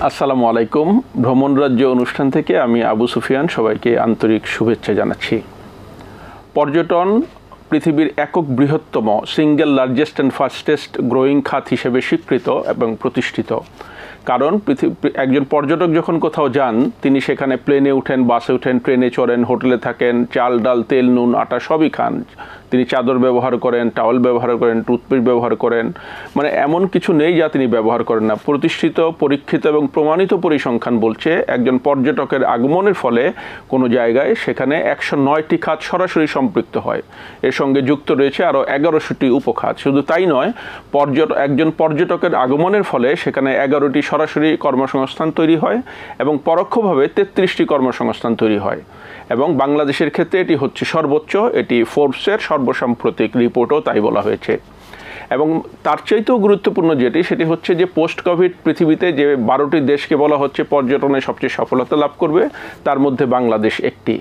আসসালামু আলাইকুম। ভ্রমণ রাজ্য অনুষ্ঠান থেকে আমি আবু সুফিয়ান সবাইকে আন্তরিক শুভেচ্ছা জানাচ্ছি। পর্যটন পৃথিবীর একক বৃহত্তম single largest and fastest growing খাত হিসেবে স্বীকৃত এবং প্রতিষ্ঠিত। কারণ একজন পর্যটক যখন কোথাও যান তিনি সেখানে প্লেনে উঠেন, বাসে উঠেন, ট্রেনে চড়েন, হোটেলে থাকেন, চাল ডাল তেল নুন আটা সবই খান। তিনি চাদর ব্যবহার করেন, টাওয়েল ব্যবহার করেন, টুথপেস্ট ব্যবহার করেন, মানে এমন কিছু নেই যা তিনি ব্যবহার করেন না। প্রতিষ্ঠিত, পরীক্ষিত এবং প্রমাণিত পরিসংখ্যান বলছে একজন পর্যটকের আগমনের ফলে কোনো জায়গায় সেখানে 109টি খাত সরাসরি সম্পৃক্ত হয়। এর সঙ্গে যুক্ত রয়েছে আরও 1100টি উপখাত। শুধু তাই নয়, একজন পর্যটকের আগমনের ফলে সেখানে 11টি সরাসরি কর্মসংস্থান তৈরি হয় এবং পরোক্ষভাবে 33টি কর্মসংস্থান তৈরি হয়। এবং বাংলাদেশের ক্ষেত্রে এটি হচ্ছে সর্বোচ্চ। এটি ফোর্বসের সর্বসাম্প্রতিক রিপোর্টও তাই বলা হয়েছে। এবং তার চাইতেও গুরুত্বপূর্ণ সেটি হচ্ছে যে পোস্ট কোভিড পৃথিবীতে যে 12টি দেশকে বলা হচ্ছে পর্যটনে সবচেয়ে সফলতা লাভ করবে, তার মধ্যে বাংলাদেশ একটি।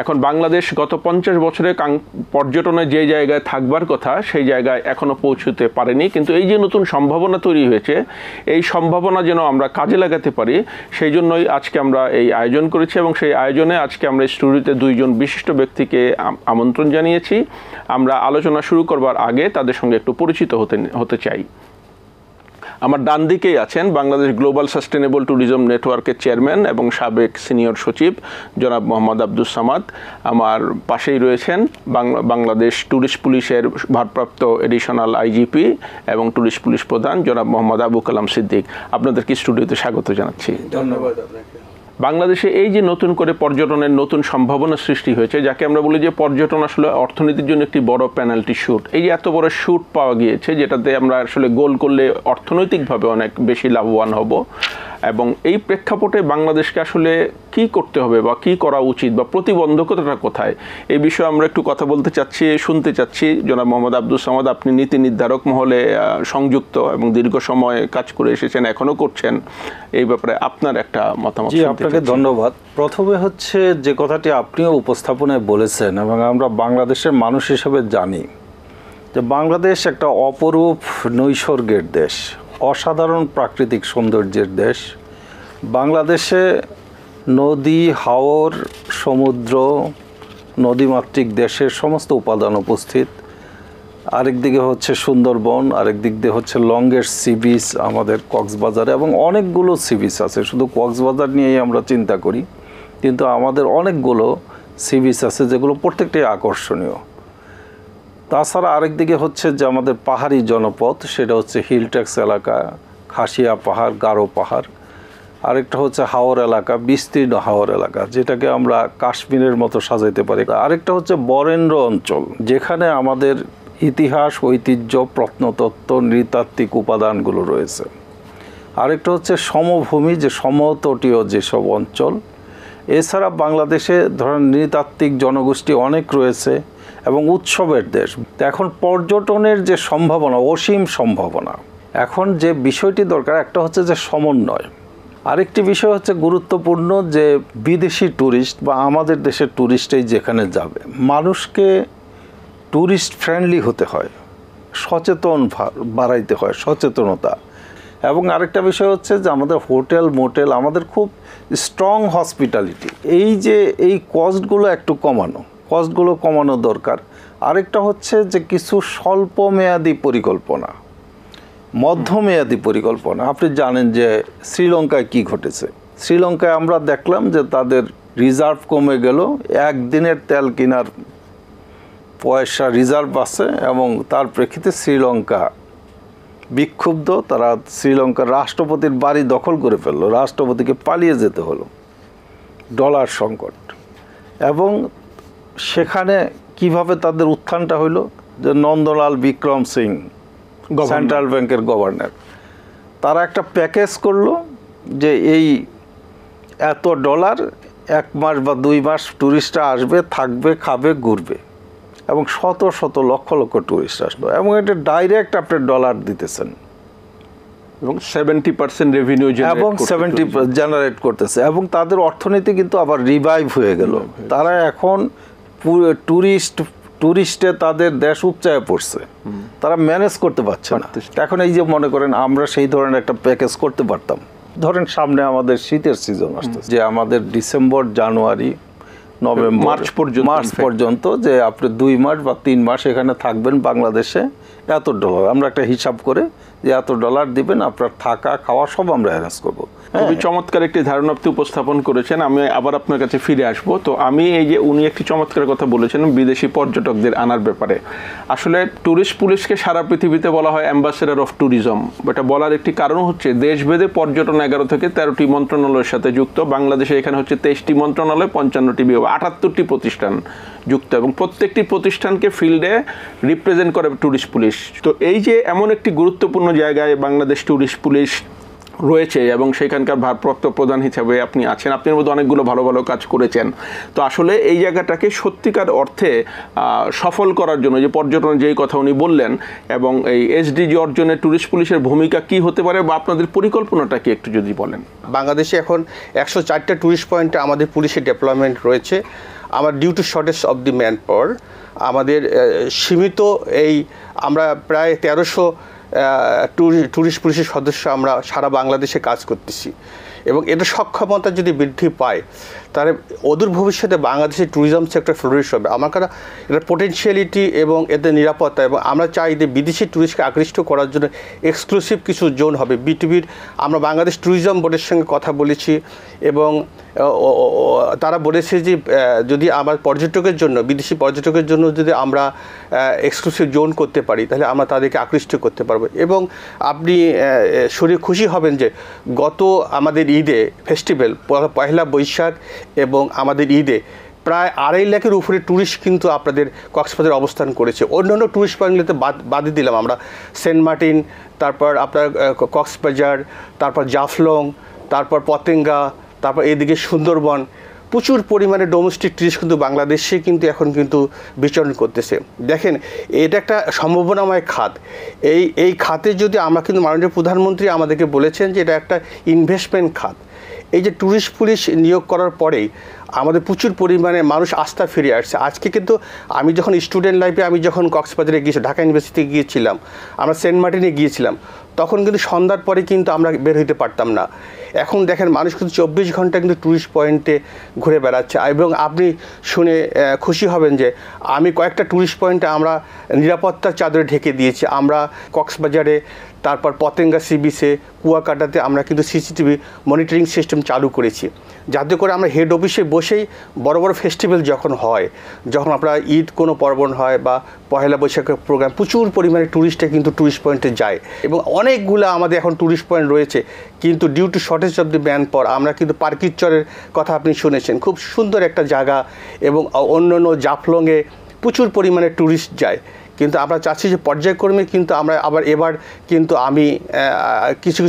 এখন বাংলাদেশ গত 50 বছরে পর্যটনে যে জায়গায় থাকবার কথা সেই জায়গায় এখনও পৌঁছতে পারেনি, কিন্তু এই যে নতুন সম্ভাবনা তৈরি হয়েছে, এই সম্ভাবনা যেন আমরা কাজে লাগাতে পারি সেই জন্যই আজকে আমরা এই আয়োজন করেছি। এবং সেই আয়োজনে আজকে আমরা স্টুডিওতে 2 জন বিশিষ্ট ব্যক্তিকে আমন্ত্রণ জানিয়েছি। আমরা আলোচনা শুরু করবার আগে তাদের সঙ্গে একটু পরিচিত হতে চাই। আমার ডান দিকেই আছেন বাংলাদেশ গ্লোবাল সাস্টেনেবল ট্যুরিজম নেটওয়ার্কের চেয়ারম্যান এবং সাবেক সিনিয়র সচিব জনাব মোহাম্মদ আব্দুস সামাদ। আমার পাশেই রয়েছেন বাংলাদেশ ট্যুরিস্ট পুলিশের ভারপ্রাপ্ত এডিশনাল আইজিপি এবং ট্যুরিস্ট পুলিশ প্রধান জনাব মোহাম্মদ আবু কালাম সিদ্দিক। আপনাদেরকে স্টুডিওতে স্বাগত জানাচ্ছি। ধন্যবাদ আপনাকে। বাংলাদেশে এই যে নতুন করে পর্যটনের নতুন সম্ভাবনা সৃষ্টি হয়েছে, যাকে আমরা বলি যে পর্যটন আসলে অর্থনীতির জন্য একটি বড় পেনাল্টি শুট। এই যে এত বড় শুট পাওয়া গিয়েছে যেটাতে আমরা আসলে গোল করলে অর্থনৈতিকভাবে অনেক বেশি লাভবান হব, এবং এই প্রেক্ষাপটে বাংলাদেশকে আসলে কি করতে হবে বা কি করা উচিত বা প্রতিবন্ধকতাটা কোথায়, এই বিষয়ে আমরা একটু কথা বলতে চাচ্ছি, শুনতে চাচ্ছি। জনাব মোহাম্মদ আব্দুস সামাদ, আপনি নীতি নির্ধারক মহলে সংযুক্ত এবং দীর্ঘ সময় কাজ করে এসেছেন, এখনও করছেন। এই ব্যাপারে আপনার একটা মতামত। আপনাকে ধন্যবাদ। প্রথমে হচ্ছে যে কথাটি আপনিও উপস্থাপনায় বলেছেন এবং আমরা বাংলাদেশের মানুষ হিসেবে জানি যে বাংলাদেশ একটা অপরূপ নৈসর্গের দেশ, অসাধারণ প্রাকৃতিক সৌন্দর্যের দেশ। বাংলাদেশে নদী, হাওর, সমুদ্র, নদীমাতৃক দেশের সমস্ত উপাদান উপস্থিত। আরেক দিকে হচ্ছে সুন্দরবন, আরেক দিক দিয়ে হচ্ছে লংগেস্ট সি বিচ আমাদের কক্সবাজারে, এবং অনেকগুলো সি বিচ আছে। শুধু কক্সবাজার নিয়েই আমরা চিন্তা করি, কিন্তু আমাদের অনেকগুলো সি বিচ আছে যেগুলো প্রত্যেকটাই আকর্ষণীয়। তাছাড়া আরেক দিকে হচ্ছে যে আমাদের পাহাড়ি জনপদ, সেটা হচ্ছে হিলট্যাক্স এলাকা, খাসিয়া পাহাড়, গারো পাহাড়। আরেকটা হচ্ছে হাওর এলাকা, বিস্তীর্ণ হাওর এলাকা, যেটাকে আমরা কাশ্মীরের মতো সাজাইতে পারি। আরেকটা হচ্ছে বরেন্দ্র অঞ্চল, যেখানে আমাদের ইতিহাস, ঐতিহ্য, প্রত্নতত্ত্ব, নৃতাত্ত্বিক উপাদানগুলো রয়েছে। আরেকটা হচ্ছে সমভূমি, যে সমতটীয় যেসব অঞ্চল। এছাড়া বাংলাদেশে ধরেন নৃতাত্ত্বিক জনগোষ্ঠী অনেক রয়েছে এবং উৎসবের দেশ। এখন পর্যটনের যে সম্ভাবনা, অসীম সম্ভাবনা। এখন যে বিষয়টি দরকার, একটা হচ্ছে যে সমন্বয়। আরেকটি বিষয় হচ্ছে গুরুত্বপূর্ণ, যে বিদেশি ট্যুরিস্ট বা আমাদের দেশের ট্যুরিস্টেই যেখানে যাবে, মানুষকে ট্যুরিস্ট ফ্রেন্ডলি হতে হয়, সচেতন বাড়াইতে হয়, সচেতনতা। এবং আরেকটা বিষয় হচ্ছে যে আমাদের হোটেল, মোটেল, আমাদের খুব স্ট্রং হসপিটালিটি। এই যে এই কস্টগুলো একটু কমানো দরকার। আরেকটা হচ্ছে যে কিছু স্বল্পমেয়াদী পরিকল্পনা, মধ্যমেয়াদী পরিকল্পনা। আপনি জানেন যে শ্রীলঙ্কায় কি ঘটেছে। শ্রীলঙ্কায় আমরা দেখলাম যে তাদের রিজার্ভ কমে গেল, একদিনের তেল কেনার পয়সা রিজার্ভ আছে, এবং তার প্রেক্ষিতে শ্রীলঙ্কা বিক্ষুব্ধ। তারা শ্রীলঙ্কার রাষ্ট্রপতির বাড়ি দখল করে ফেললো, রাষ্ট্রপতিকে পালিয়ে যেতে হলো, ডলার সংকট। এবং সেখানে কিভাবে তাদের উত্থানটা হইল, যে নন্দলাল বিক্রম সিং, সেন্ট্রাল ব্যাংকের গভর্নর, তারা একটা প্যাকেজ করলো যে এই এত ডলার 1 মাস বা 2 মাস ট্যুরিস্টরা আসবে, থাকবে, খাবে, ঘুরবে, এবং শত শত লক্ষ লক্ষ ট্যুরিস্ট আসলো, এবং এটা ডাইরেক্ট আপনি ডলার দিতেছেন এবং 70% রেভিনিউ জেনারেট করতেছে, এবং তাদের অর্থনীতি কিন্তু আবার রিভাইভ হয়ে গেল। তারা এখন ট্যুরিস্টে তাদের দেশ উপচায় পড়ছে, তারা ম্যানেজ করতে পারছে না। এখন এই যে মনে করেন আমরা সেই ধরনের একটা প্যাকেজ করতে পারতাম, ধরেন সামনে আমাদের শীতের সিজন আসতেছে, যে আমাদের ডিসেম্বর, জানুয়ারি, নভেম্বর, মার্চ পর্যন্ত যে আপনি 2 মাস বা 3 মাস এখানে থাকবেন বাংলাদেশে, এত ডলার আমরা একটা হিসাব করে যে এত ডলার দিবেন, আপনার থাকা খাওয়া সব আমরা অ্যারেঞ্জ করবো। খুবই চমৎকার একটি ধারণা আপনি উপস্থাপন করেছেন। আমি আবার আপনার কাছে ফিরে আসব। তো আমি এই যে উনি একটি চমৎকার কথা বলেছেন বিদেশি পর্যটকদের আনার ব্যাপারে, আসলে ট্যুরিস্ট পুলিশকে সারা পৃথিবীতে বলা হয় অ্যাম্বাসেডর অফ ট্যুরিজম। এটা বলার একটি কারণ হচ্ছে দেশভেদে পর্যটন 11 থেকে 13টি মন্ত্রণালয়ের সাথে যুক্ত। বাংলাদেশে এখানে হচ্ছে 23টি মন্ত্রণালয়, 55টি বিভাগ, 78টি প্রতিষ্ঠান যুক্ত, এবং প্রত্যেকটি প্রতিষ্ঠানকে ফিল্ডে রিপ্রেজেন্ট করে ট্যুরিস্ট পুলিশ। তো এই যে এমন একটি গুরুত্বপূর্ণ জায়গায় বাংলাদেশ ট্যুরিস্ট পুলিশ রয়েছে এবং সেখানকার ভারপ্রাপ্ত প্রধান হিসাবে আপনি আছেন, আপনার মধ্যে অনেকগুলো ভালো ভালো কাজ করেছেন। তো আসলে এই জায়গাটাকে সত্যিকার অর্থে সফল করার জন্য যে পর্যটনের যেই কথা উনি বললেন, এবং এই এসডিজি অর্জনে ট্যুরিস্ট পুলিশের ভূমিকা কি হতে পারে বা আপনাদের পরিকল্পনাটা কি একটু যদি বলেন। বাংলাদেশে এখন 104টা ট্যুরিস্ট পয়েন্টে আমাদের পুলিশের ডেপ্লয়মেন্ট রয়েছে। আমার due to shortage of the manpower, আমাদের সীমিত এই আমরা প্রায় 1300 ট্যুরিস্ট পুলিশের সদস্য আমরা সারা বাংলাদেশে কাজ করতেছি, এবং এটা সক্ষমতা যদি বৃদ্ধি পায় তাহলে অদূর ভবিষ্যতে বাংলাদেশের ট্যুরিজম সেক্টর ফ্লোরিশ হবে। আমার কাছে এটার পোটেনশিয়ালিটি এবং এদের নিরাপত্তা, এবং আমরা চাই যে বিদেশি ট্যুরিস্টকে আকৃষ্ট করার জন্য এক্সক্লুসিভ কিছু জোন হবে। বিটিভির আমরা বাংলাদেশ ট্যুরিজম বোর্ডের সঙ্গে কথা বলেছি, এবং তারা বলেছে যে যদি আমার পর্যটকের জন্য, বিদেশি পর্যটকের জন্য যদি আমরা এক্সক্লুসিভ জোন করতে পারি তাহলে আমরা তাদেরকে আকৃষ্ট করতে পারবো। এবং আপনি শরীর খুশি হবেন যে গত আমাদের ঈদে ফেস্টিভ্যাল, পয়লা বৈশাখ এবং আমাদের ঈদে প্রায় 2.5 লাখের উপরে ট্যুরিস্ট কিন্তু আপনাদের কক্সবাজারে অবস্থান করেছে। অন্যান্য ট্যুরিস্ট পয়েন্টগুলোতে বাদই দিলাম আমরা, সেন্ট মার্টিন, তারপর আপনার কক্সবাজার, তারপর জাফলং, তারপর পতেঙ্গা, তারপর এদিকে সুন্দরবন, প্রচুর পরিমাণে ডোমেস্টিক ট্যুরিস্ট কিন্তু বাংলাদেশে কিন্তু এখন কিন্তু বিচরণ করতেছে। দেখেন, এটা একটা সম্ভাবনাময় খাত। এই খাতে যদি আমরা কিন্তু মাননীয় প্রধানমন্ত্রী আমাদেরকে বলেছেন যে এটা একটা ইনভেস্টমেন্ট খাত। এই যে ট্যুরিস্ট পুলিশ নিয়োগ করার পরেই আমাদের প্রচুর পরিমাণে মানুষ আস্থা ফিরে আসছে। আজকে কিন্তু আমি যখন স্টুডেন্ট লাইফে আমি যখন কক্সবাজারে গিয়েছি, ঢাকা ইউনিভার্সিটিতে গিয়েছিলাম, আমরা সেন্ট মার্টিনে গিয়েছিলাম, তখন কিন্তু সন্ধ্যার পরে কিন্তু আমরা বের হইতে পারতাম না। এখন দেখেন মানুষ কিন্তু 24 ঘন্টা কিন্তু ট্যুরিস্ট পয়েন্টে ঘুরে বেড়াচ্ছে। এবং আপনি শুনে খুশি হবেন যে আমি কয়েকটা ট্যুরিস্ট পয়েন্টে আমরা নিরাপত্তার চাদরে ঢেকে দিয়েছি। আমরা কক্সবাজারে, তারপর পতেঙ্গা সি বিচে, কুয়াকাটাতে আমরা কিন্তু সিসিটিভি মনিটরিং সিস্টেম চালু করেছি, যাতে করে আমরা হেড অফিসে বসেই বড় বড় ফেস্টিভ্যাল যখন হয়, যখন আপনার ঈদ কোনো পার্বণ হয় বা পয়লা বৈশাখের প্রোগ্রাম, প্রচুর পরিমাণে ট্যুরিস্টে কিন্তু ট্যুরিস্ট পয়েন্টে যায়। এবং অনেকগুলো আমাদের এখন ট্যুরিস্ট পয়েন্ট রয়েছে, কিন্তু due to shortage of the manpower আমরা কিন্তু পার্কিচরের কথা আপনি শুনেছেন, খুব সুন্দর একটা জায়গা, এবং অন্য জাফলংয়ে প্রচুর পরিমাণে ট্যুরিস্ট যায়। কিন্তু আমরা চাচ্ছি যে পর্যায়ক্রমে কিন্তু আমরা এবার কিন্তু আমি কিছু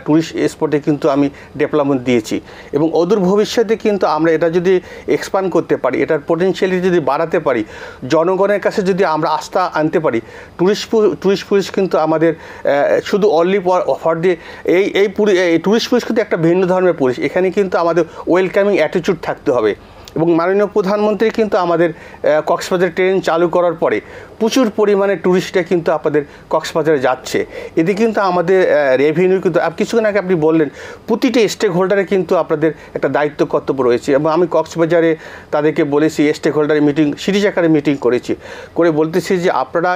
ট্যুরিস্ট স্পটে কিন্তু আমি ডেভেলপমেন্ট দিয়েছি, এবং অদূর ভবিষ্যতে কিন্তু আমরা এটা যদি এক্সপান্ড করতে পারি, এটার পোটেনশিয়ালিটি যদি বাড়াতে পারি, জনগণের কাছে যদি আমরা আস্থা আনতে পারি, ট্যুরিস্ট পুলিশ কিন্তু আমাদের শুধু অনলি ফর দি এই ট্যুরিস্ট পুলিশ কিন্তু একটা ভিন্ন ধরনের পুলিশ। এখানে কিন্তু আমাদের ওয়েলকামিং অ্যাটিটিউড থাকতে হবে। এবং মাননীয় প্রধানমন্ত্রী কিন্তু আমাদের কক্সবাজার ট্রেন চালু করার পরে প্রচুর পরিমাণে ট্যুরিস্টরা কিন্তু আপনাদের কক্সবাজারে যাচ্ছে। এতে কিন্তু আমাদের রেভিনিউ কিন্তু কিছুক্ষণ আগে আপনি বললেন, প্রতিটি স্টেক হোল্ডারে কিন্তু আপনাদের একটা দায়িত্ব কর্তব্য রয়েছে। এবং আমি কক্সবাজারে তাদেরকে বলেছি, স্টেক হোল্ডারের মিটিং, সিরিজ আকারে মিটিং করেছি, করে বলতেছি যে আপনারা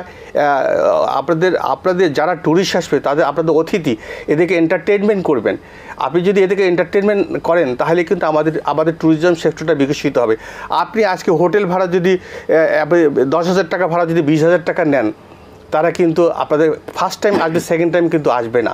আপনাদের যারা ট্যুরিস্ট আসবে আপনাদের অতিথি, এদেরকে এন্টারটেনমেন্ট করবেন। আপনি যদি এদেরকে এন্টারটেনমেন্ট করেন তাহলে কিন্তু আমাদের ট্যুরিজম সেক্টরটা বিকশিত হবে। আপনি আজকে হোটেল ভাড়া যদি 10,000 টাকা ভাড়া যদি 20,000 টাকা নেন, তারা কিন্তু আপনাদের ফার্স্ট টাইম আসবে, সেকেন্ড টাইম কিন্তু আসবে না।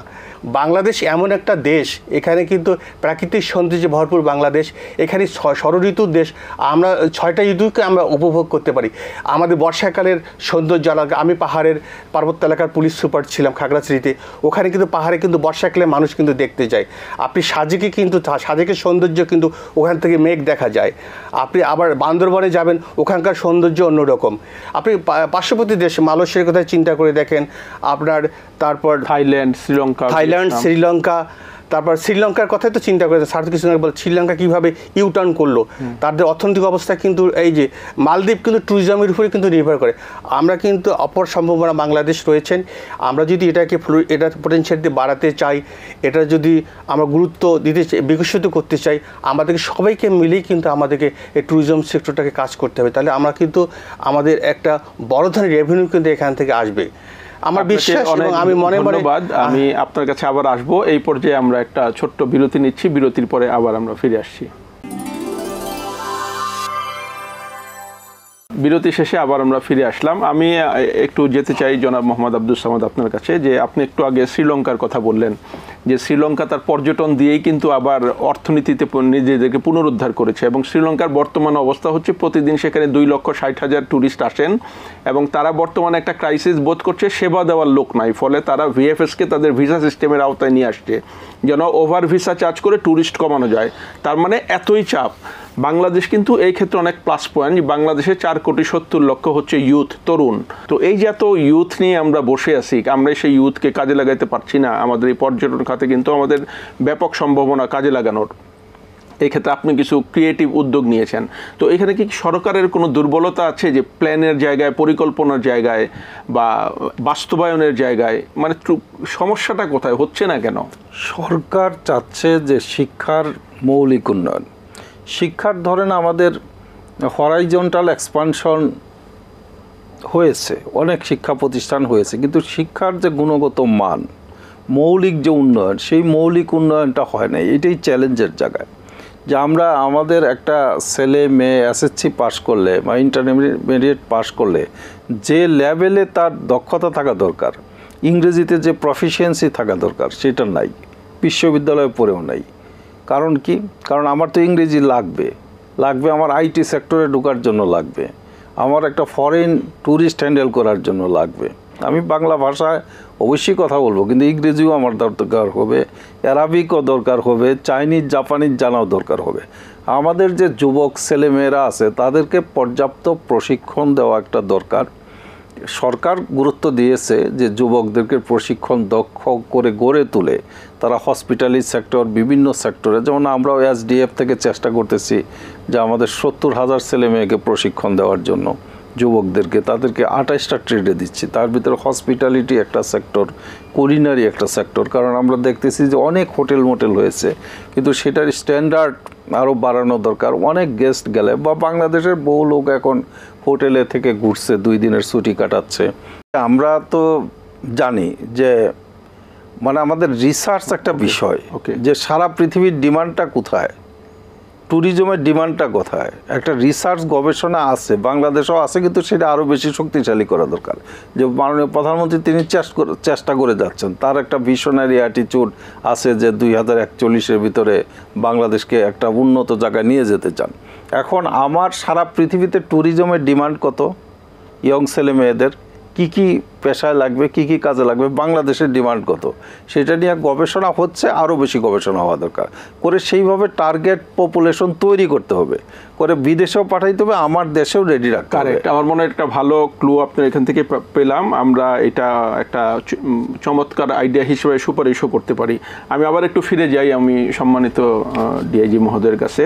বাংলাদেশ এমন একটা দেশ, এখানে কিন্তু প্রাকৃতিক সৌন্দর্যে ভরপুর বাংলাদেষ, এখানে ষড়ঋতুর দেশ, আমরা 6টা ঋতুকে আমরা উপভোগ করতে পারি। আমাদের বর্ষাকালের সৌন্দর্য আলাদা। আমি পাহাড়ের পার্বত্য এলাকার পুলিশ সুপার ছিলাম খাগড়াছড়িতে, ওখানে কিন্তু পাহাড়ে কিন্তু বর্ষাকালে মানুষ কিন্তু দেখতে যায়। আপনি সাজেকের সৌন্দর্য কিন্তু ওখান থেকে মেঘ দেখা যায়। আপনি আবার বান্দরবনে যাবেন, ওখানকার সৌন্দর্য অন্যরকম। আপনি পার্শ্ববর্তী দেশ মালয়েশিয়ার কথা চিন্তা করে দেখেন, আপনার তারপর থাইল্যান্ড, শ্রীলঙ্কা, তারপর শ্রীলঙ্কার কথাই তো চিন্তা করে স্যার কিছু বলে শ্রীলঙ্কা কীভাবে ইউটার্ন করলো, তাদের অর্থনৈতিক অবস্থা কিন্তু এই যে মালদ্বীপ কিন্তু ট্যুরিজমের উপরে কিন্তু নির্ভর করে। আমরা কিন্তু অপর সম্ভাবনা বাংলাদেশ রয়েছেন, আমরা যদি এটাকে এটা পোটেনশিয়ালিটি বাড়াতে চাই, এটা যদি আমরা গুরুত্ব দিতে চাই, বিকশিত করতে চাই, আমাদেরকে সবাইকে মিলেই কিন্তু আমাদেরকে এই ট্যুরিজম সেক্টরটাকে কাজ করতে হবে। তাহলে আমরা কিন্তু আমাদের একটা বড় ধরনের রেভিনিউ কিন্তু এখান থেকে আসবে আমার বিশ্বাস। এবং আমি মনে ধন্যবাদ, আমি আপনার কাছে আবার আসবো। এই পর্যায়ে আমরা একটা ছোট্ট বিরতি নিচ্ছি, বিরতির পরে আবার আমরা ফিরে আসছি। বিরতি শেষে আবার আমরা ফিরে আসলাম। আমি একটু যেতে চাই জনাব মোহাম্মদ আব্দুস সামাদ আপনার কাছে, যে আপনি একটু আগে শ্রীলঙ্কার কথা বললেন, যে শ্রীলঙ্কা তার পর্যটন দিয়েই কিন্তু আবার অর্থনীতিতে নিজেদেরকে পুনরুদ্ধার করেছে, এবং শ্রীলঙ্কার বর্তমান অবস্থা হচ্ছে প্রতিদিন সেখানে 2,60,000 ট্যুরিস্ট আসেন, এবং তারা বর্তমানে একটা ক্রাইসিস বোধ করছে, সেবা দেওয়ার লোক নাই, ফলে তারা ভিএফএসকে তাদের ভিসা সিস্টেমের আওতায় নিয়ে আসছে যেন ওভার ভিসা চার্জ করে ট্যুরিস্ট কমানো যায়। তার মানে এতই চাপ। বাংলাদেশ কিন্তু এই ক্ষেত্রে অনেক প্লাস পয়েন্ট, বাংলাদেশে 4,70,00,000 হচ্ছে ইউথ, তরুণ। তো এই যে এত ইউথ নিয়ে আমরা বসে আছি, আমরা সেই ইউথকে কাজে লাগাতে পারছি না। আমাদের এই পর্যটন খাতে কিন্তু আমাদের ব্যাপক সম্ভাবনা কাজে লাগানোর, এই ক্ষেত্রে আপনি কিছু ক্রিয়েটিভ উদ্যোগ নিয়েছেন। তো এখানে কি সরকারের কোনো দুর্বলতা আছে, যে প্ল্যানের জায়গায়, পরিকল্পনার জায়গায় বা বাস্তবায়নের জায়গায়, মানে সমস্যাটা কোথায়, হচ্ছে না কেন? সরকার চাচ্ছে যে শিক্ষার মৌলিক উন্নয়ন, শিক্ষার ধরেন আমাদের হরাইজন্টাল এক্সপানশন হয়েছে, অনেক শিক্ষা প্রতিষ্ঠান হয়েছে, কিন্তু শিক্ষার যে গুণগত মান, মৌলিক যে উন্নয়ন, সেই মৌলিক উন্নয়নটা হয় না। এটাই চ্যালেঞ্জের জায়গায়, যে আমরা আমাদের একটা ছেলে মেয়ে এসএসসি পাস করলে বা ইন্টারমিডিয়েট পাস করলে যে লেভেলে তার দক্ষতা থাকা দরকার, ইংরেজিতে যে প্রফিসিয়েন্সি থাকা দরকার, সেটা নাই, বিশ্ববিদ্যালয়ে পড়েও নাই। কারণ কি? কারণ আমার তো ইংরেজি লাগবে, আমার আইটি সেক্টরে ঢোকার জন্য লাগবে, আমার একটা ফরেন ট্যুরিস্ট হ্যান্ডেল করার জন্য লাগবে। আমি বাংলা ভাষায় অবশ্যই কথা বলবো, কিন্তু ইংরেজিও আমার দরকার হবে, অ্যারাবিকও দরকার হবে, চাইনিজ জাপানিজ জানাও দরকার হবে। আমাদের যে যুবক ছেলেমেয়েরা আছে তাদেরকে পর্যাপ্ত প্রশিক্ষণ দেওয়া একটা দরকার। সরকার গুরুত্ব দিয়েছে যে যুবকদেরকে প্রশিক্ষণ দক্ষ করে গড়ে তুলে তারা হসপিটালিটি সেক্টর, বিভিন্ন সেক্টরে, যেমন আমরাও এসডিএফ থেকে চেষ্টা করতেছি যে আমাদের 70,000 ছেলে মেয়েকে প্রশিক্ষণ দেওয়ার জন্য, যুবকদেরকে, তাদেরকে 28টা ট্রেডে দিচ্ছি। তার ভিতরে হসপিটালিটি একটা সেক্টর, কুলিনারি একটা সেক্টর। কারণ আমরা দেখতেছি যে অনেক হোটেল মোটেল হয়েছে, কিন্তু সেটার স্ট্যান্ডার্ড আরও বাড়ানো দরকার। অনেক গেস্ট গেলে, বা বাংলাদেশের বহু লোক এখন হোটেলে থেকে ঘুরছে, 2 দিনের ছুটি কাটাচ্ছে। আমরা তো জানি যে মানে আমাদের রিসার্চ একটা বিষয়, যে সারা পৃথিবীর ডিমান্ডটা কোথায়, ট্যুরিজমের ডিমান্ডটা কোথায়, একটা রিসার্চ গবেষণা আছে, বাংলাদেশেও আছে, কিন্তু সেটা আরও বেশি শক্তিশালী করা দরকার। যে মাননীয় প্রধানমন্ত্রী তিনি চেষ্টা করে যাচ্ছেন, তার একটা ভিশনারি অ্যাটিটিউড আছে যে 2041-এর ভিতরে বাংলাদেশকে একটা উন্নত জায়গায় নিয়ে যেতে চান। এখন আমার সারা পৃথিবীতে ট্যুরিজমের ডিমান্ড কত, ইয়ং ছেলে মেয়েদের কী কী পেশায় লাগবে, কী কী কাজে লাগবে, বাংলাদেশের ডিমান্ড কত, সেটা নিয়ে গবেষণা হচ্ছে, আরও বেশি গবেষণা হওয়া দরকার করে। সেইভাবে টার্গেট পপুলেশন তৈরি করতে হবে, করে বিদেশেও পাঠাইতে হবে, আমার দেশেও রেডি রাখতে হবে। আমার মনে হয় একটা ভালো ক্লু আপনার এখান থেকে পেলাম। আমরা এটা একটা চমৎকার আইডিয়া হিসেবে সুপারিশও করতে পারি। আমি আবার একটু ফিরে যাই আমি সম্মানিত ডিআইজি মহোদয়ের কাছে।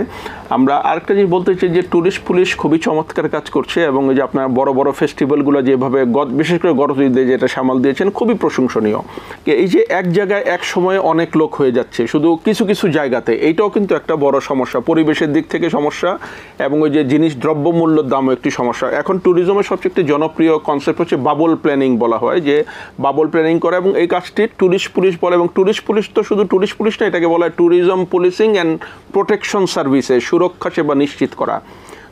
আমরা আরেকটা জিনিস বলতে চাই যে ট্যুরিস্ট পুলিশ খুবই চমৎকার কাজ করছে, এবং এই যে আপনার বড় বড় ফেস্টিভ্যালগুলো যেভাবে বিশেষ করে গত ঈদে যেটা সামাল দিয়েছেন, খুবই প্রশংসনীয়। এই যে এক জায়গায় এক সময়ে অনেক লোক হয়ে যাচ্ছে শুধু কিছু কিছু জায়গাতে, এইটাও কিন্তু একটা বড় সমস্যা, পরিবেশের দিক থেকে সমস্যা, এবং ওই যে জিনিস দ্রব্যমূল্যের দামও একটি সমস্যা। এখন ট্যুরিজমের সবচেয়ে একটি জনপ্রিয় কনসেপ্ট হচ্ছে বাবল প্ল্যানিং বলা হয়, যে বাবল প্ল্যানিং করা, এবং এই কাজটি ট্যুরিস্ট পুলিশ বলে। এবং ট্যুরিস্ট পুলিশ তো শুধু ট্যুরিস্ট পুলিশ না, এটাকে বলা হয় ট্যুরিজম পুলিশিং অ্যান্ড প্রোটেকশন সার্ভিসে, সুরক্ষা সেবা নিশ্চিত করা।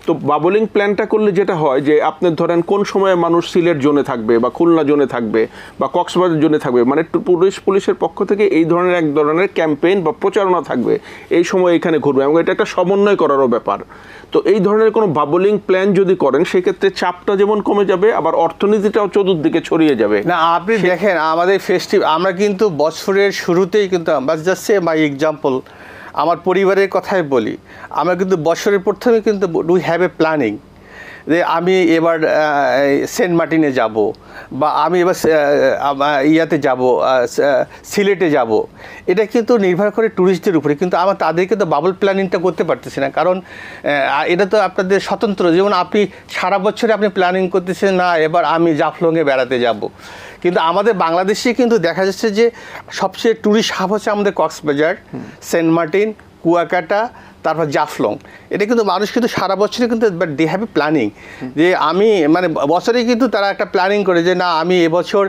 তো বাবলিং প্ল্যানটা করলে যেটা হয় যে আপনি ধরেন কোন সময়ে মানুষ সিলেট জোনে থাকবে, বা খুলনা জোনে থাকবে, বা কক্সবাজার জোনে থাকবে, মানে পুলিশের পক্ষ থেকে এই ধরনের এক ধরনের ক্যাম্পেইন বা প্রচারণা থাকবে, এই সময় এখানে ঘুরবে, এবং এটা একটা সমন্বয় করারও ব্যাপার। তো এই ধরনের কোনো বাবলিং প্ল্যান যদি করেন, সেক্ষেত্রে চাপটা যেমন কমে যাবে, আবার অর্থনীতিটাও চতুর্দিকে ছড়িয়ে যাবে। না, আপনি দেখেন আমাদের আমরা কিন্তু বছরের শুরুতেই কিন্তু জাস্ট সে মাই এক্সাম্পল, আমার পরিবারের কথাই বলি, আমরা কিন্তু বছরের প্রথমে কিন্তু উই হ্যাভ এ প্ল্যানিং যে আমি এবার সেন্ট মার্টিনে যাব, বা আমি এবার ইয়াতে যাব, সিলেটে যাব, এটা কিন্তু নির্ভর করে ট্যুরিস্টদের উপরে। কিন্তু আমরা তাদেরকে তো বাবল প্ল্যানিংটা করতে পারতেছি না, কারণ এটা তো আপনাদের স্বতন্ত্র। যেমন আপনি সারা বছরে আপনি প্ল্যানিং করতেছেন না এবার আমি জাফলংয়ে বেড়াতে যাব, কিন্তু আমাদের বাংলাদেশে কিন্তু দেখা যাচ্ছে যে সবচেয়ে ট্যুরিস্ট হাব হচ্ছে আমাদের কক্সবাজার, সেন্ট মার্টিন, কুয়াকাটা, তারপর জাফলং। এটা কিন্তু মানুষ কিন্তু সারা বছরে কিন্তু but they have a planning, যে আমি মানে বছরে কিন্তু তারা একটা প্ল্যানিং করে যে না আমি এবছর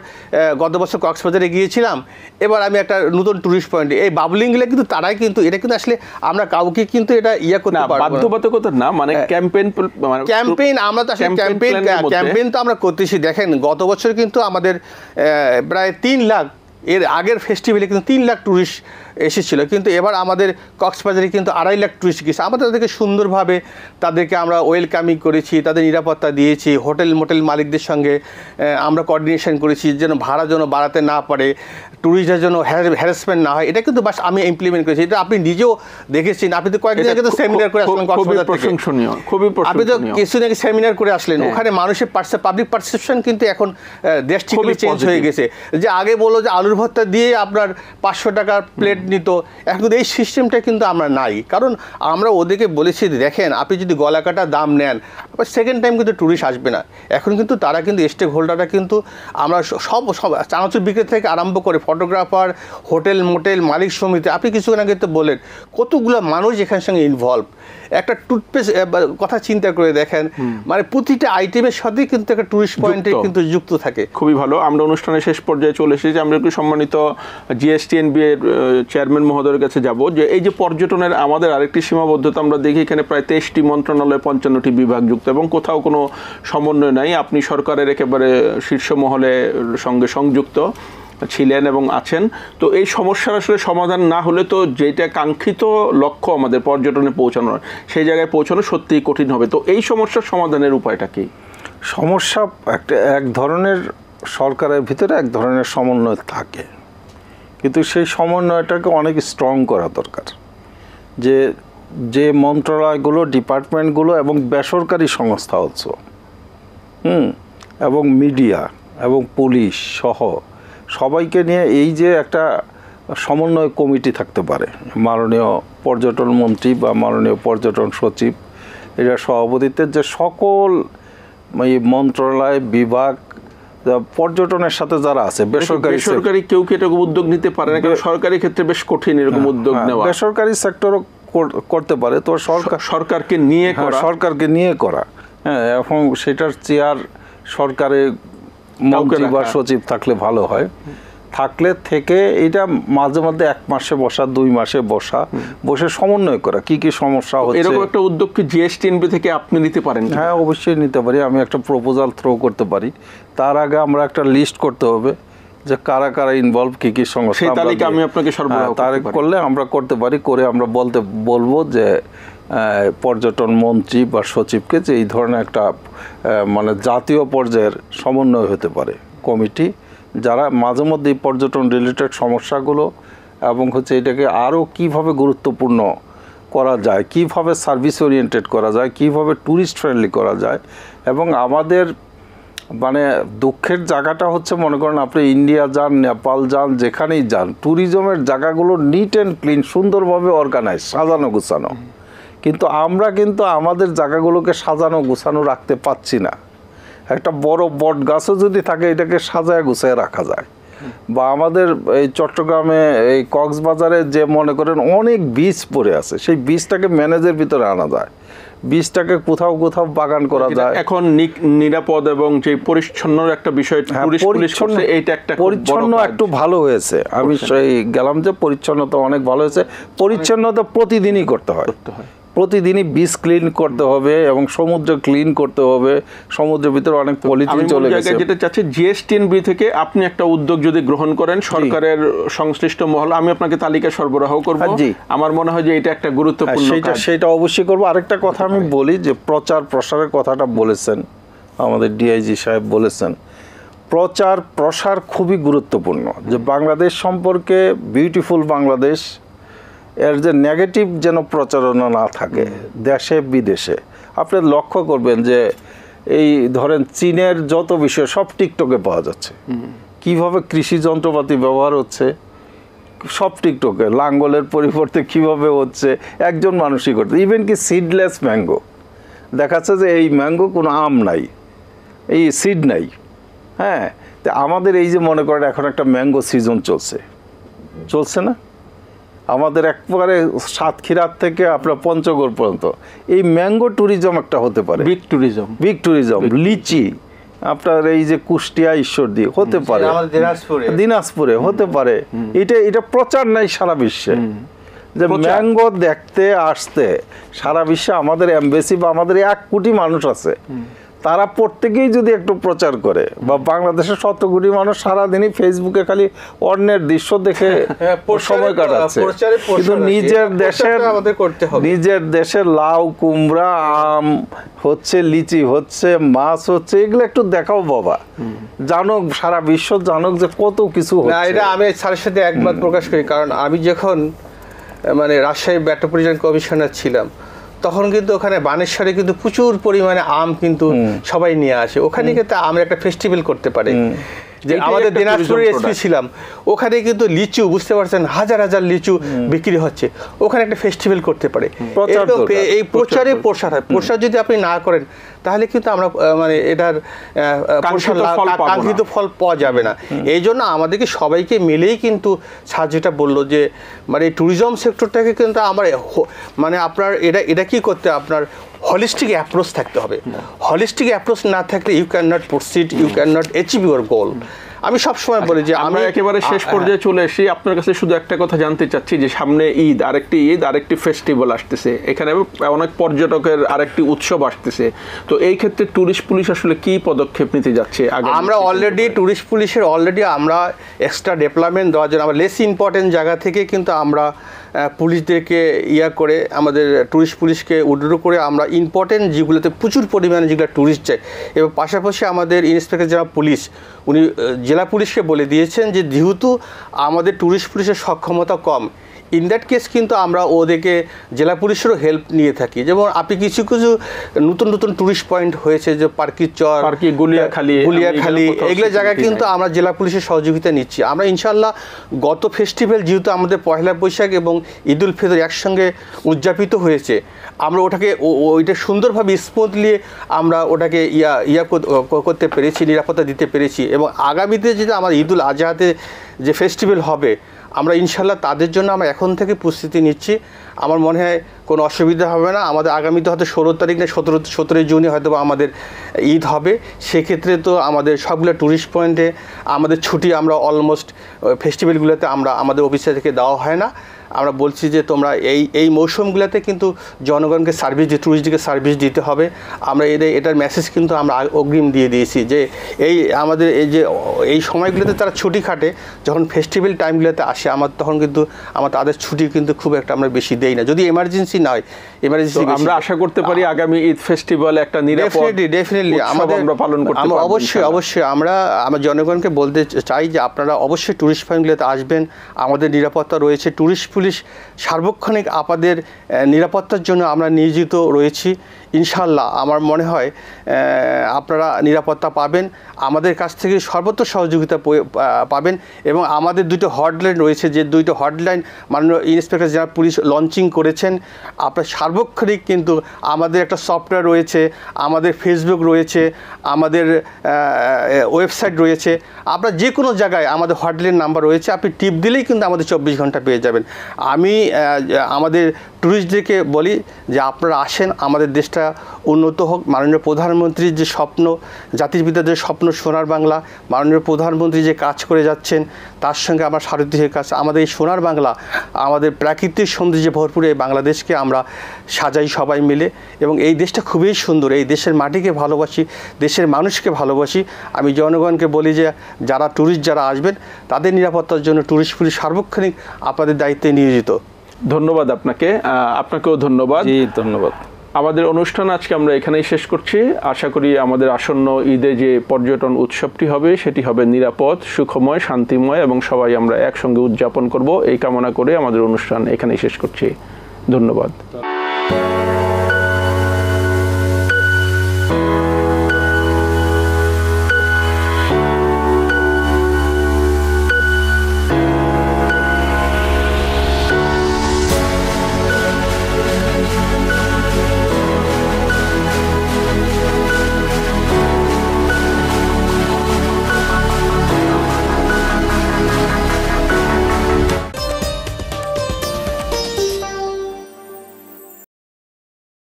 গত বছর কক্সবাজারে গিয়েছিলাম, এবার আমি একটা নতুন ট্যুরিস্ট পয়েন্টে। এই বাবলিংগুলো কিন্তু তারাই কিন্তু, এটা কিন্তু আসলে আমরা কাউকে কিন্তু এটা ইয়ে করতে পারবো না, বাধ্যবাধকতা না, মানে ক্যাম্পেইন। আমরা তো আসলে ক্যাম্পেইন তো আমরা করতেছি। দেখেন গত বছর কিন্তু আমাদের প্রায় 3 লাখ, এর আগের ফেস্টিভ্যালে কিন্তু 3 লাখ ট্যুরিস্ট এসেছিল, কিন্তু এবার আমাদের কক্সবাজারে কিন্তু 2.5 লাখ ট্যুরিস্ট গেছে। আমরা তাদেরকে সুন্দরভাবে তাদেরকে আমরা ওয়েলকামিং করেছি, তাদের নিরাপত্তা দিয়েছি, হোটেল মোটেল মালিকদের সঙ্গে আমরা কোঅর্ডিনেশন করেছি যেন ভাড়া যেন বাড়াতে না পারে, ট্যুরিস্টদের জন্য হ্যারাসমেন্ট না হয়। এটা কিন্তু বাস আমি ইমপ্লিমেন্ট করেছি, এটা আপনি নিজেও দেখেছেন। আপনি তো কয়েকদিন আগে তো সেমিনার করে আসলেন কক্সবাজার থেকে, আপনি তো কিছুদিন আগে সেমিনার করে আসলেন। ওখানে মানুষের পাবলিক পারসেপশন কিন্তু এখন ড্রাস্টিক্যালি চেঞ্জ হয়ে গেছে। যে আগে বললো যে আলুর ভর্তা দিয়ে আপনার 500 টাকার প্লেট নিত, এখন কিন্তু এই সিস্টেমটা কিন্তু আমরা নাই। কারণ আমরা ওদেরকে বলেছি দেখেন আপনি যদি গলাকাটা দাম নেন আবার সেকেন্ড টাইম কিন্তু ট্যুরিস্ট আসবে না। এখন কিন্তু তারা কিন্তু স্টেক হোল্ডাররা কিন্তু আমরা সব চানাচুর বিক্রেতা থেকে আরম্ভ করে ফটোগ্রাফার, হোটেল মোটেল মালিক সমিতি, আপনি কিছুক্ষণ আগে তো বললেন কতগুলো মানুষ এখানের সঙ্গে ইনভলভ। একটা টুথপেস্ট কথা চিন্তা করে দেখেন, মানে প্রতিটা আইটেমের সাথে কিন্তু একটা ট্যুরিস্ট পয়েন্টে কিন্তু যুক্ত থাকে। খুবই ভালো। আমরা অনুষ্ঠানের শেষ পর্যায়ে চলে এসেছি, আমরা একটু সম্মানিত জিএসটিএনবি এর চেয়ারম্যান মহোদয়ের কাছে যাব যে এই যে পর্যটনের আমাদের আরেকটি সীমাবদ্ধতা আমরা দেখি, এখানে প্রায় 23টি মন্ত্রণালয়, 55টি বিভাগ যুক্ত এবং কোথাও কোনো সমন্বয় নাই। আপনি সরকারের একেবারে শীর্ষ মহলের সঙ্গে সংযুক্ত ছিলেন এবং আছেন। তো এই সমস্যার আসলে সমাধান না হলে তো যেটা কাঙ্ক্ষিত লক্ষ্য আমাদের পর্যটনে পৌঁছানোর, সেই জায়গায় পৌঁছানো সত্যিই কঠিন হবে। তো এই সমস্যার সমাধানের উপায়টা কি? সমস্যা এক ধরনের সরকারের ভিতরে এক ধরনের সমন্বয় থাকে, কিন্তু সেই সমন্বয়টাকে অনেক স্ট্রং করা দরকার। যে মন্ত্রণালয়গুলো, ডিপার্টমেন্টগুলো এবং বেসরকারি সংস্থা হচ্ছে এবং মিডিয়া এবং পুলিশ সহ সবাইকে নিয়ে এই যে একটা সমন্বয় কমিটি থাকতে পারে, মাননীয় পর্যটন মন্ত্রী বা মাননীয় পর্যটন সচিব এরা সভাপতিত্বের যে সকল মন্ত্রণালয়, বিভাগ, পর্যটনের সাথে যারা আছে, বেসরকারি কেউ কি এরকম উদ্যোগ নিতে পারে না? কারণ সরকারি ক্ষেত্রে বেশ কঠিন এরকম উদ্যোগ নেওয়া। বেসরকারি সেক্টরও করতে পারে, তো সরকারকে নিয়ে করা, হ্যাঁ, এবং সেটার চেয়ার সরকারের মন্ত্রী বা সচিব থাকলে ভালো হয়। থাকলে থেকে এটা মাঝে মধ্যে 1 মাসে বসা, 2 মাসে বসে সমন্বয় করা কি কি সমস্যা হচ্ছে। এরকম একটা উদ্যোগ কি জিএসটিএনবি থেকে আপনি নিতে পারেন? হ্যাঁ, অবশ্যই নিতে পারি। আমি একটা প্রপোজাল থ্রো করতে পারি। তার আগে আমরা একটা লিস্ট করতে হবে যে কারা কারা ইনভলভ, কি কি সমস্যা, সেই তালিকা আমি আপনাকে সরবরাহ করলে আমরা করতে পারি। করে আমরা বলবো যে পর্যটন মন্ত্রী বা সচিবকে যে এই ধরনের একটা মানে জাতীয় পর্যায়ের সমন্বয় হতে পারে কমিটি, যারা মাঝে মধ্যে পর্যটন রিলেটেড সমস্যাগুলো এবং এটাকে আরও কীভাবে গুরুত্বপূর্ণ করা যায়, কীভাবে সার্ভিস ওরিয়েন্টেড করা যায়, কীভাবে ট্যুরিস্ট ফ্রেন্ডলি করা যায়। এবং আমাদের মানে দুঃখের জায়গাটা হচ্ছে, মনে করেন আপনি ইন্ডিয়া যান, নেপাল যান, যেখানেই যান, ট্যুরিজমের জায়গাগুলো নিট অ্যান্ড ক্লিন, সুন্দরভাবে অর্গানাইজ, সাজানো গুছানো, কিন্তু আমরা কিন্তু আমাদের জায়গাগুলোকে সাজানো গুছানো রাখতে পারছি না। একটা বড় বট গাছও যদি থাকে এটাকে সাজায় গুছায় রাখা যায়। বা আমাদের এই চট্টগ্রামে এই কক্সবাজারে যে মনে করেন অনেক বীজ পড়ে আছে, সেই বীজটাকে ম্যানেজের ভিতরে আনা যায়, বীজটাকে কোথাও কোথাও বাগান করা যায়। এখন নিরাপদ এবং যে পরিচ্ছন্ন একটা বিষয়, পরিচ্ছন্ন একটু ভালো হয়েছে। আমি সেই গেলাম যে পরিচ্ছন্নতা অনেক ভালো হয়েছে। পরিচ্ছন্নতা প্রতিদিনই করতে হয়, প্রতিদিনই বিচ ক্লিন করতে হবে এবং সমুদ্র ক্লিন করতে হবে। সমুদ্রের ভিতরে অনেক পলিথিন চলে গেছে। যেটা চাচ্ছি জিএসটিএনবি থেকে আপনি একটা উদ্যোগ যদি গ্রহণ করেন, সরকারের সংশ্লিষ্ট মহল, আমি আপনাকে তালিকা সরবরাহ করব। আমার মনে হয় যে এটা একটা গুরুত্বপূর্ণ কাজ। সেটা অবশ্যই করব। আরেকটা কথা আমি বলি যে প্রচার প্রসারের কথাটা বলেছেন, আমাদের ডিআইজি সাহেব বলেছেন, প্রচার প্রসার খুবই গুরুত্বপূর্ণ। যে বাংলাদেশ সম্পর্কে, বিউটিফুল বাংলাদেশ, এর যে নেগেটিভ যেন প্রচারণা না থাকে দেশে বিদেশে। আপনি লক্ষ্য করবেন যে এই ধরেন চীনের যত বিষয় সব টিকটকে পাওয়া যাচ্ছে। কিভাবে কৃষি যন্ত্রপাতি ব্যবহার হচ্ছে সব টিকটকে, লাঙ্গলের পরিবর্তে কিভাবে হচ্ছে একজন মানুষই করতে। ইভেন কি সিডলেস ম্যাঙ্গো দেখাচ্ছে যে এই ম্যাঙ্গো কোনো আম নাই, এই সিড নাই। হ্যাঁ, তো আমাদের এই যে মনে করেন এখন একটা ম্যাঙ্গো সিজন চলছে না, আমাদের একবারে সাতক্ষীরার থেকে আপনার পঞ্চগড় পর্যন্ত এই ম্যাঙ্গো ট্যুরিজম একটা হতে পারে, বিগ ট্যুরিজম। লিচি আপনার এই যে কুষ্টিয়া, ঈশ্বরদী হতে পারে, দিনাজপুরে হতে পারে। এটা প্রচার নাই সারা বিশ্বে যে ম্যাঙ্গো দেখতে আসতে। সারা বিশ্বে আমাদের এমবেসি বা আমাদের 1 কোটি মানুষ আছে, তারা প্রত্যেকেই যদি একটু প্রচার করে, বা বাংলাদেশের 100 কোটি মানুষ সারাদিনই ফেসবুকে খালি অন্যের দৃশ্য দেখে সময় কাটাচ্ছে, কিন্তু নিজের দেশের লাউ, কুমড়া, আম হচ্ছে, লিচি হচ্ছে, মাছ হচ্ছে, এগুলো একটু দেখাও বাবা, জানুক সারা বিশ্ব জানুক যে কত কিছু হচ্ছে। এটা আমি স্যারের সাথে একমত প্রকাশ করি, কারণ আমি যখন মানে রাজশাহী মেট্রোপলিটন কমিশনার ছিলাম তখন কিন্তু ওখানে বানেশ্বরে কিন্তু প্রচুর পরিমাণে আম কিন্তু সবাই নিয়ে আসে। ওখানে কিন্তু আমরা একটা ফেস্টিভ্যাল করতে পারি। যে আমাদের দিনাজপুরের এসপি ছিলাম, ওখানে কিন্তু লিচু, বুঝতে পারছেন, হাজার হাজার লিচু বিক্রি হচ্ছে, ওখানে একটা ফেস্টিভ্যাল করতে পারে। এই প্রচার যদি আপনি না করেন তাহলে কিন্তু আমরা মানে এটার কাঙ্ক্ষিত ফল পাওয়া যাবে না। এই জন্য আমাদেরকে সবাইকে মিলেই কিন্তু স্যার যেটা বললো যে মানে ট্যুরিজম সেক্টরটাকে কিন্তু আমরা মানে আপনার এটা কি করতে, আপনার হলিস্টিক অ্যাপ্রোচ থাকতে হবে। হলিস্টিক অ্যাপ্রোচ না থাকলে you can not proceed, you can not achieve your goal. আমি সবসময় বলি যে আমরা একেবারে শেষ পর্যায়ে চলে এসেছি। আপনার কাছে শুধু একটা কথা জানতে চাচ্ছি যে সামনে ঈদ, আরেকটি ফেস্টিভ্যাল আসতেছে, এখানে অনেক পর্যটকের আরেকটি উৎসব আসতেছে। তো এই ক্ষেত্রে ট্যুরিস্ট পুলিশ আসলে কি পদক্ষেপ নিতে যাচ্ছে? আমরা অলরেডি ট্যুরিস্ট পুলিশের আমরা এক্সট্রা ডেভেলপমেন্ট দেওয়ার জন্য আমরা লেস ইম্পর্টেন্ট জায়গা থেকে কিন্তু আমরা পুলিশদেরকে করে আমাদের ট্যুরিস্ট পুলিশকে উড্রো করে আমরা ইম্পর্টেন্ট যেগুলোতে প্রচুর পরিমাণে যেগুলো ট্যুরিস্ট যায়, এবং পাশাপাশি আমাদের ইন্সপেক্টর জেনারেল পুলিশ উনি জেলা পুলিশকে বলে দিয়েছেন যে যেহেতু আমাদের ট্যুরিস্ট পুলিশের সক্ষমতা কম, ইন দ্যাট কেস কিন্তু আমরা ওদেরকে জেলা পুলিশেরও হেল্প নিয়ে থাকি। যেমন আপনি কিছু নতুন ট্যুরিস্ট পয়েন্ট হয়েছে, যে পার্কির চর, গুলিয়াখালী, এগুলো জায়গায় কিন্তু আমরা জেলা পুলিশের সহযোগিতা নিচ্ছি। আমরা ইনশাল্লাহ গত ফেস্টিভ্যাল যেহেতু আমাদের পয়লা বৈশাখ এবং ঈদ উল ফিতর একসঙ্গে উদযাপিত হয়েছে, আমরা ওটাকে ওইটা সুন্দরভাবে স্মুথলি আমরা ওটাকে করতে পেরেছি, নিরাপত্তা দিতে পেরেছি। এবং আগামীতে যেটা আমার ঈদ উল আজহাতে যে ফেস্টিভ্যাল হবে, আমরা ইনশাল্লাহ তাদের জন্য আমরা এখন থেকে প্রস্তুতি নিচ্ছি। আমার মনে হয় কোনো অসুবিধা হবে না। আমাদের আগামীতে হয়তো 16 তারিখ না 17 জুনে হয়তো আমাদের ঈদ হবে। সেক্ষেত্রে তো আমাদের সবগুলো ট্যুরিস্ট পয়েন্টে আমাদের ছুটি আমরা অলমোস্ট ফেস্টিভ্যালগুলোতে আমরা আমাদের অফিসে থেকে দেওয়া হয় না। আমরা বলছি যে তোমরা এই মৌসুমগুলোতে কিন্তু জনগণকে সার্ভিস, ট্যুরিস্টকে সার্ভিস দিতে হবে। আমরা এটার মেসেজ কিন্তু আমরা অগ্রিম দিয়ে দিয়েছি যে আমাদের এই সময়গুলোতে তারা ছুটি খাটে, যখন ফেস্টিভ্যাল টাইমগুলোতে আসে তখন কিন্তু তাদের ছুটি কিন্তু খুব একটা আমরা বেশি দেই না, যদি এমার্জেন্সি নয়। আমরা আশা করতে পারি আগামী ঈদ ফেস্টিভ্যাল একটা নিরাপদ ডেফিনেটলি আমরা পালন করতে পারব। অবশ্যই আমরা জনগণকে বলতে চাই যে আপনারা অবশ্যই ট্যুরিস্ট পয়েন্টগুলোতে আসবেন, আমাদের নিরাপত্তা রয়েছে। ট্যুরিস্ট পুলিশ সার্বক্ষণিক আপনাদের নিরাপত্তার জন্য আমরা নিয়োজিত রয়েছি। ইনশাল্লাহ আমার মনে হয় আপনারা নিরাপত্তা পাবেন, আমাদের কাছ থেকে সর্বত্র সহযোগিতা পাবেন। এবং আমাদের 2টো হটলাইন রয়েছে, যে 2টো হটলাইন মাননীয় ইন্সপেক্টর জেনারেল পুলিশ লঞ্চিং করেছেন। আপনার সার্বক্ষণিক কিন্তু আমাদের একটা সফটওয়্যার রয়েছে, আমাদের ফেসবুক রয়েছে, আমাদের ওয়েবসাইট রয়েছে। আপনার যে কোনো জায়গায় আমাদের হটলাইন নাম্বার রয়েছে, আপনি টিপ দিলেই কিন্তু আমাদের 24 ঘন্টা পেয়ে যাবেন। আমি আমাদের ট্যুরিস্টদেরকে বলি যে আপনারা আসেন, আমাদের দেশটা উন্নত হোক। মাননীয় প্রধানমন্ত্রীর যে স্বপ্ন, জাতির পিতার যে স্বপ্ন সোনার বাংলা, মাননীয় প্রধানমন্ত্রী যে কাজ করে যাচ্ছেন তার সঙ্গে আমার সারথির কাজ, আমাদের এই সোনার বাংলা, আমাদের প্রাকৃতিক সৌন্দর্যে ভরপুর এই বাংলাদেশকে আমরা সাজাই সবাই মিলে। এবং এই দেশটা খুবই সুন্দর, এই দেশের মাটিকে ভালোবাসি, দেশের মানুষকে ভালোবাসি। আমি জনগণকে বলি যে যারা আসবেন তাদের নিরাপত্তার জন্য ট্যুরিস্ট পুলিশ সার্বক্ষণিক আপনাদের দায়িত্বে নিয়োজিত। ধন্যবাদ আপনাকেও ধন্যবাদ। ধন্যবাদ। আমাদের অনুষ্ঠান আজকে আমরা এখানেই শেষ করছি। আশা করি আমাদের আসন্ন ঈদে যে পর্যটন উৎসবটি হবে সেটি হবে নিরাপদ, সুখময়, শান্তিময় এবং সবাই আমরা একসঙ্গে উদযাপন করব, এই কামনা করে আমাদের অনুষ্ঠান এখানেই শেষ করছি। ধন্যবাদ।